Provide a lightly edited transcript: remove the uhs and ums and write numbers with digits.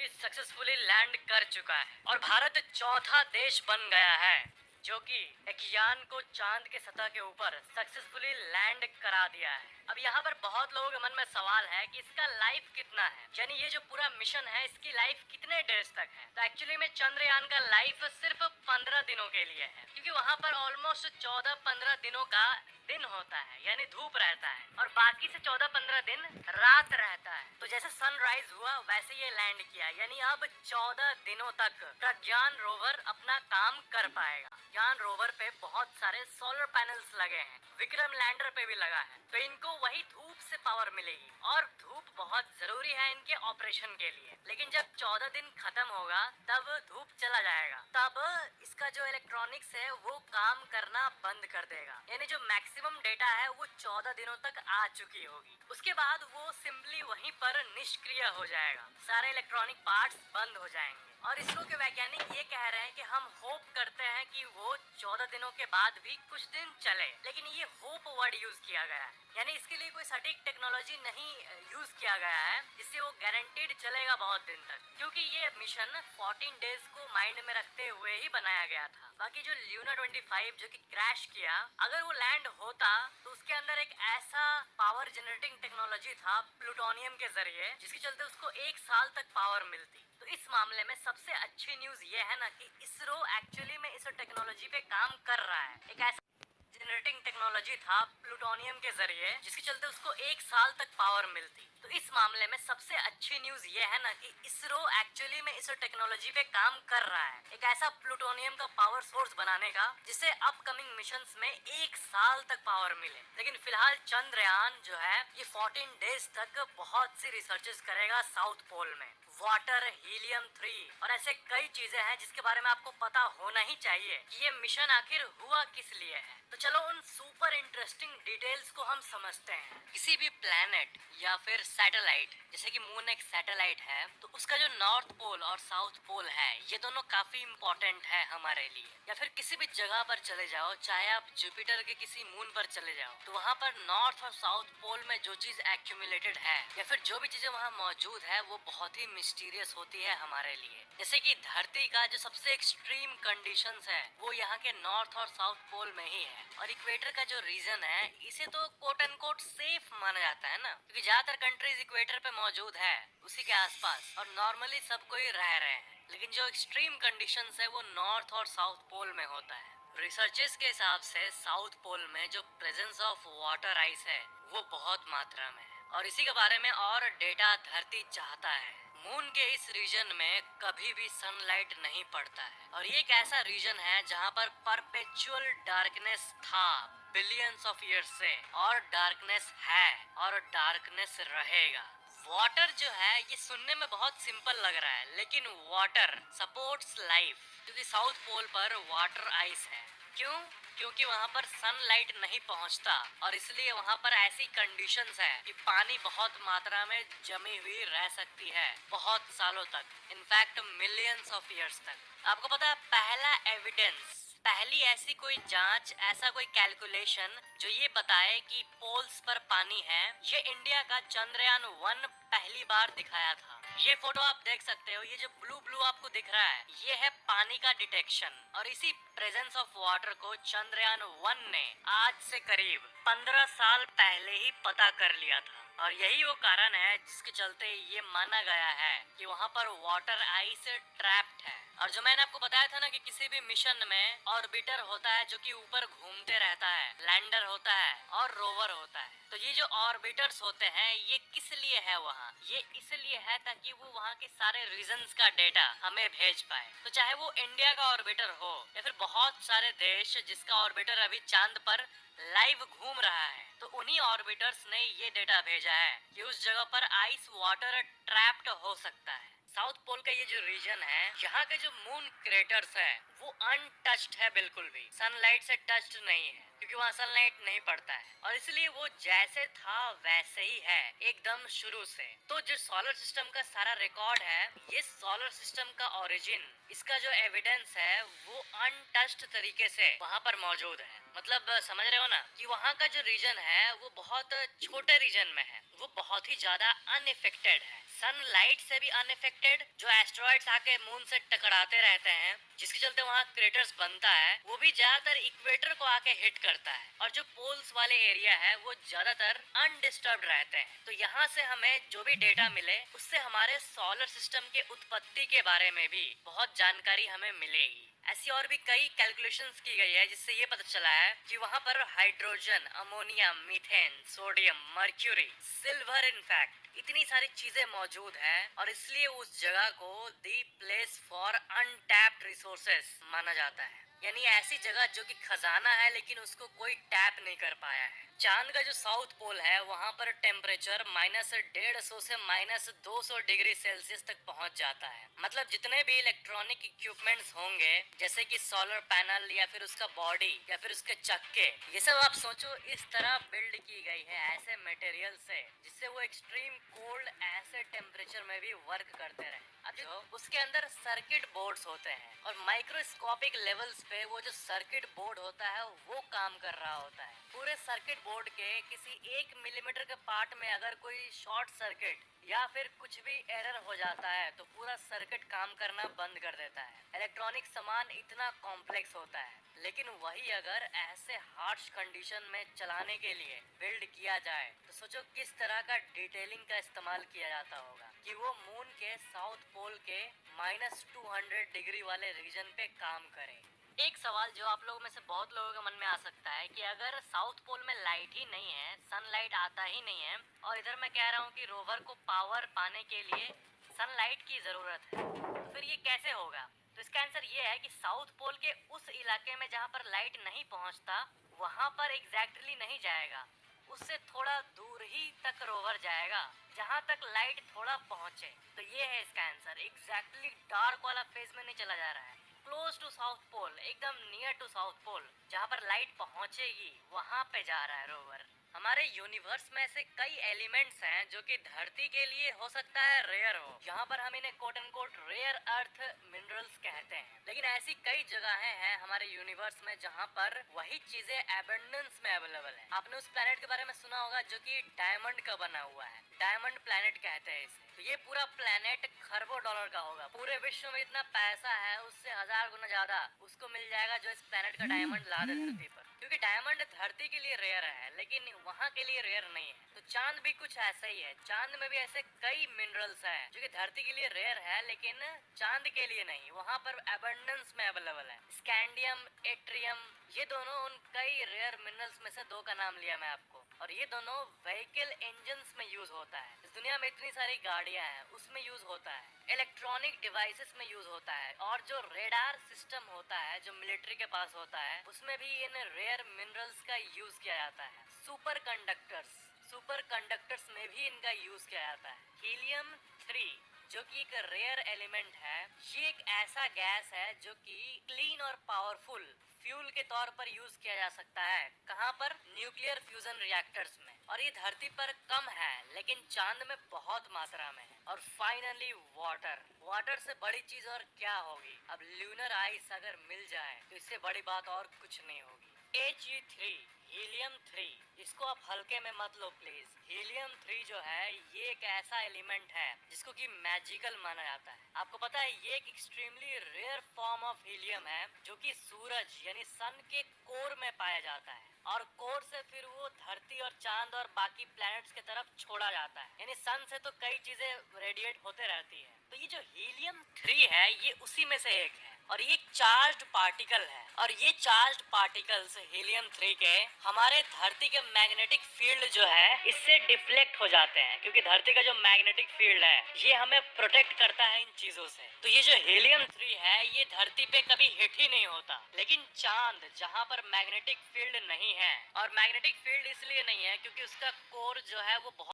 Successfully land कर चुका है और भारत चौथा देश बन गया है जो कि एक यान को चांद के सतह के ऊपर सक्सेसफुली लैंड करा दिया है। अब यहाँ पर बहुत लोगों के मन में सवाल है कि इसका लाइफ कितना है, यानी ये जो पूरा मिशन है इसकी लाइफ कितने डेज तक है। तो एक्चुअली में चंद्रयान का लाइफ सिर्फ 15 दिनों के लिए है, क्योंकि वहाँ पर ऑलमोस्ट 14-15 दिनों का दिन होता है, यानी धूप रहता है, और बाकी से 14-15 दिन रात रहता है। तो जैसे सनराइज हुआ वैसे ये लैंड किया, यानी अब 14 दिनों तक प्रज्ञान रोवर अपना काम कर पाएगा। ज्ञान रोवर पे बहुत सारे सोलर पैनल्स लगे हैं, विक्रम लैंडर पे भी लगा है, तो इनको वही धूप से पावर मिलेगी, और धूप बहुत जरूरी है इनके ऑपरेशन के लिए। लेकिन जब 14 दिन खत्म होगा तब धूप चला जाएगा, तब इसका जो इलेक्ट्रॉनिक्स है वो काम करना बंद कर देगा, यानी जो मैक्सिमम डेटा है वो 14 दिनों तक आ चुकी होगी। उसके बाद वो सिंपली वहीं पर निष्क्रिय हो जाएगा, सारे इलेक्ट्रॉनिक पार्ट्स बंद हो जाएंगे। और इसरो के वैज्ञानिक ये कह रहे हैं कि हम होप करते हैं कि वो 14 दिनों के बाद भी कुछ दिन चले, लेकिन ये होप वर्ड यूज किया गया है, यानी इसके लिए कोई सटीक टेक्नोलॉजी नहीं यूज किया गया है जिससे वो गारंटीड चलेगा बहुत दिन तक, क्योंकि ये मिशन 14 डेज को माइंड में रखते हुए ही बनाया गया था। बाकी जो ल्यूना 25 जो कि क्रैश किया, अगर वो लैंड होता तो उसके अंदर एक ऐसा पावर जनरेटिंग टेक्नोलॉजी था प्लूटोनियम के जरिए, जिसके चलते उसको 1 साल तक पावर मिलती। तो इस मामले में सबसे अच्छी न्यूज ये है ना कि इसरो एक्चुअली में इस टेक्नोलॉजी पे काम कर रहा है। एक ऐसा जनरेटिंग टेक्नोलॉजी था प्लूटोनियम के जरिए, जिसके चलते उसको 1 साल तक पावर मिलती। तो इस मामले में सबसे अच्छी न्यूज ये है ना कि इसरो एक्चुअली में इस टेक्नोलॉजी पे काम कर रहा है, एक ऐसा प्लूटोनियम का पावर सोर्स बनाने का जिससे अपकमिंग मिशंस में 1 साल तक पावर मिले। लेकिन फिलहाल चंद्रयान जो है ये 14 डेज तक बहुत सी रिसर्चेस करेगा साउथ पोल में, वाटर, हीलियम 3 और ऐसे कई चीजें हैं जिसके बारे में आपको पता होना ही चाहिए कि ये मिशन आखिर हुआ किस लिए है। तो चलो उन सुपर इंटरेस्टिंग डिटेल्स को हम समझते हैं। किसी भी प्लेनेट या फिर सैटेलाइट, जैसे कि मून एक सैटेलाइट है, तो उसका जो नॉर्थ पोल और साउथ पोल है ये दोनों काफी इम्पोर्टेंट है हमारे लिए। या फिर किसी भी जगह पर चले जाओ, चाहे आप जुपिटर के किसी मून पर चले जाओ, तो वहाँ पर नॉर्थ और साउथ पोल में जो चीज एक्यूमुलेटेड है या फिर जो भी चीजें वहाँ मौजूद है वो बहुत ही मिस्टीरियस होती है हमारे लिए। जैसे कि धरती का जो सबसे एक्सट्रीम कंडीशंस है वो यहाँ के नॉर्थ और साउथ पोल में ही है, और इक्वेटर का जो रीजन है इसे तो कोट एंड कोट सेफ माना जाता है ना, क्योंकि ज्यादातर कंट्रीज इक्वेटर पे मौजूद है उसी के आसपास, और नॉर्मली सब कोई रह रहे हैं। लेकिन जो एक्सट्रीम कंडीशंस है वो नॉर्थ और साउथ पोल में होता है। रिसर्चेस के हिसाब से साउथ पोल में जो प्रेजेंस ऑफ वाटर आइस है वो बहुत मात्रा में है, और इसी के बारे में और डेटा धरती चाहता है। मून के इस रीजन में कभी भी सनलाइट नहीं पड़ता है, और ये एक ऐसा रीजन है जहाँ पर परपेचुअल डार्कनेस था बिलियंस ऑफ ईयर्स से, और डार्कनेस है और डार्कनेस रहेगा। वाटर जो है ये सुनने में बहुत सिंपल लग रहा है, लेकिन वाटर सपोर्ट्स लाइफ, क्योंकि साउथ पोल पर वाटर आइस है। क्यों? क्योंकि वहाँ पर सनलाइट नहीं पहुँचता, और इसलिए वहाँ पर ऐसी कंडीशंस है कि पानी बहुत मात्रा में जमी हुई रह सकती है बहुत सालों तक, इनफैक्ट मिलियंस ऑफ ईयर्स तक। आपको पता है पहला एविडेंस, पहली ऐसी कोई जांच, ऐसा कोई कैलकुलेशन जो ये बताए कि पोल्स पर पानी है, ये इंडिया का चंद्रयान 1 पहली बार दिखाया था। ये फोटो आप देख सकते हो, ये जो ब्लू ब्लू आपको दिख रहा है ये है पानी का डिटेक्शन, और इसी प्रेजेंस ऑफ वाटर को चंद्रयान 1 ने आज से करीब 15 साल पहले ही पता कर लिया था। और यही वो कारण है जिसके चलते ये माना गया है कि वहाँ पर वाटर आइस ट्रैप्ड है। और जो मैंने आपको बताया था ना कि किसी भी मिशन में ऑर्बिटर होता है जो कि ऊपर घूमते रहता है, लैंडर होता है और रोवर होता है। तो ये जो ऑर्बिटर्स होते हैं ये किस लिए है वहाँ, ये इसलिए है ताकि वो वहाँ के सारे रीजन्स का डेटा हमें भेज पाए। तो चाहे वो इंडिया का ऑर्बिटर हो या फिर बहुत सारे देश जिसका ऑर्बिटर अभी चांद पर लाइव घूम रहा है, तो उन्हीं ऑर्बिटर्स ने ये डेटा भेजा है कि उस जगह पर आइस वाटर ट्रैप्ड हो सकता है। साउथ पोल का ये जो रीजन है, यहाँ के जो मून क्रेटर्स है वो अनटच्ड है, बिल्कुल भी सनलाइट से टच्ड नहीं है, क्योंकि वहाँ सनलाइट नहीं पड़ता है, और इसलिए वो जैसे था वैसे ही है एकदम शुरू से। तो जो सोलर सिस्टम का सारा रिकॉर्ड है, ये सोलर सिस्टम का ओरिजिन, इसका जो एविडेंस है वो अनटच्ड तरीके से वहाँ पर मौजूद है। मतलब समझ रहे हो ना कि वहाँ का जो रीजन है वो बहुत छोटे रीजन में है, वो बहुत ही ज्यादा अनइफेक्टेड है, सनलाइट से भी अनइफेक्टेड। जो एस्ट्रॉइड्स आके मून से टकराते रहते हैं, जिसके चलते वहाँ क्रेटर्स बनता है, वो भी ज्यादातर इक्वेटर को आके हिट करता है, और जो पोल्स वाले एरिया है वो ज्यादातर अनडिस्टर्ब्ड रहते हैं। तो यहाँ से हमें जो भी डेटा मिले, उससे हमारे सोलर सिस्टम के उत्पत्ति के बारे में भी बहुत जानकारी हमें मिलेगी। ऐसी और भी कई कैलकुलेशंस की गई है, जिससे ये पता चला है कि वहाँ पर hydrogen, ammonia, methane, sodium, mercury, silver, in fact इतनी सारी चीजें मौजूद हैं, और इसलिए उस जगह को the place for untapped resources माना जाता है। यानी ऐसी जगह जो कि खजाना है लेकिन उसको कोई टैप नहीं कर पाया है। चांद का जो साउथ पोल है, वहाँ पर टेम्परेचर -150 से -200 डिग्री सेल्सियस तक पहुँच जाता है। मतलब जितने भी इलेक्ट्रॉनिक इक्विपमेंट्स होंगे, जैसे कि सोलर पैनल या फिर उसका बॉडी या फिर उसके चक्के, ये सब आप सोचो इस तरह बिल्ड की गई है ऐसे मटेरियल से, जिससे वो एक्सट्रीम कोल्ड ऐसे टेम्परेचर में भी वर्क करते रहे। अब जो उसके अंदर सर्किट बोर्ड्स होते हैं, और माइक्रोस्कोपिक लेवल्स पे वो जो सर्किट बोर्ड होता है वो काम कर रहा होता है। पूरे सर्किट बोर्ड के किसी 1 मिलीमीटर के पार्ट में अगर कोई शॉर्ट सर्किट या फिर कुछ भी एरर हो जाता है, तो पूरा सर्किट काम करना बंद कर देता है। इलेक्ट्रॉनिक सामान इतना कॉम्प्लेक्स होता है, लेकिन वही अगर ऐसे हार्श कंडीशन में चलाने के लिए बिल्ड किया जाए, तो सोचो किस तरह का डिटेलिंग का इस्तेमाल किया जाता होगा कि वो मून के साउथ पोल के -200 डिग्री वाले रीजन पे काम करे। एक सवाल जो आप लोगों में से बहुत लोगों के मन में आ सकता है कि अगर साउथ पोल में लाइट ही नहीं है, सनलाइट आता ही नहीं है, और इधर मैं कह रहा हूँ कि रोवर को पावर पाने के लिए सनलाइट की जरूरत है, तो फिर ये कैसे होगा? तो इसका आंसर ये है कि साउथ पोल के उस इलाके में जहाँ पर लाइट नहीं पहुँचता, वहाँ पर एग्जैक्टली नहीं जाएगा, उससे थोड़ा दूर ही तक रोवर जाएगा जहाँ तक लाइट थोड़ा पहुँचे। तो ये है इसका आंसर, एग्जैक्टली डार्क वाला फेज में नहीं चला जा रहा है, क्लोज टू साउथ पोल, एकदम नियर टू साउथ पोल, जहाँ पर लाइट पहुँचेगी वहाँ पे जा रहा है रोवर। हमारे यूनिवर्स में ऐसे कई एलिमेंट्स हैं जो कि धरती के लिए हो सकता है रेयर हो, यहाँ पर हम इन्हें quote and quote rare earth minerals कहते हैं। लेकिन ऐसी कई जगहें हैं हमारे यूनिवर्स में जहाँ पर वही चीजें एबंडेंस में अवेलेबल है। आपने उस प्लेनेट के बारे में सुना होगा जो कि डायमंड का बना हुआ है, डायमंड प्लेनेट कहते हैं इसे। तो ये पूरा प्लेनेट खरबों डॉलर का होगा, पूरे विश्व में इतना पैसा है उससे 1000 गुना ज्यादा उसको मिल जाएगा जो इस प्लेनेट का डायमंड ला दे धरती पर। क्योंकि डायमंड धरती के लिए रेयर है लेकिन वहाँ के लिए रेयर नहीं है। तो चांद भी कुछ ऐसा ही है, चांद में भी ऐसे कई मिनरल्स हैं जो कि धरती के लिए रेयर है लेकिन चांद के लिए नहीं, वहाँ पर अबंडेंस में अवेलेबल है। स्कैंडियम, एट्रियम, ये दोनों उन कई रेयर मिनरल्स में से दो का नाम लिया मैं आपको, और ये दोनों व्हीकल इंजन्स में यूज होता है। इस दुनिया में इतनी सारी गाड़ियां हैं उसमें यूज होता है, इलेक्ट्रॉनिक डिवाइसेस में यूज होता है, और जो रेडार सिस्टम होता है जो मिलिट्री के पास होता है उसमें भी इन रेयर मिनरल्स का यूज किया जाता है। सुपर कंडक्टर्स में भी इनका यूज किया जाता है। हीलियम 3 जो कि एक रेयर एलिमेंट है, ये एक ऐसा गैस है जो कि क्लीन और पावरफुल फ्यूल के तौर पर यूज किया जा सकता है। कहाँ पर? न्यूक्लियर फ्यूजन रिएक्टर्स में। और ये धरती पर कम है लेकिन चांद में बहुत मात्रा में है। और फाइनली वाटर से बड़ी चीज और क्या होगी? अब ल्यूनर आइस अगर मिल जाए तो इससे बड़ी बात और कुछ नहीं होगी। He3, हीलियम 3, इसको आप हल्के में मत लो प्लीज। हीलियम 3 जो है ये एक ऐसा एलिमेंट है जिसको कि मैजिकल माना जाता है। आपको पता है ये एक extremely rare form of helium है जो कि सूरज यानी सन के कोर में पाया जाता है, और कोर से फिर वो धरती और चांद और बाकी प्लैनेट्स की तरफ छोड़ा जाता है। यानी सन से तो कई चीजें रेडिएट होते रहती है। तो ये जो हीलियम 3 है ये उसी में से एक है, और ये चार्ज्ड पार्टिकल है, और ये चार्ज्ड पार्टिकल्स हीलियम 3 के हमारे धरती के मैग्नेटिक फील्ड जो है इससे डिफ्लेक्ट हो जाते हैं, क्योंकि धरती का जो मैग्नेटिक फील्ड है ये हमें प्रोटेक्ट करता है इन चीजों से। तो ये जो हीलियम 3 है ये धरती पे कभी हिट ही नहीं होता, लेकिन चांद जहाँ पर मैग्नेटिक फील्ड नहीं है, और मैग्नेटिक फील्ड इसलिए नहीं है क्योंकि उसका कोर जो है वो बहुत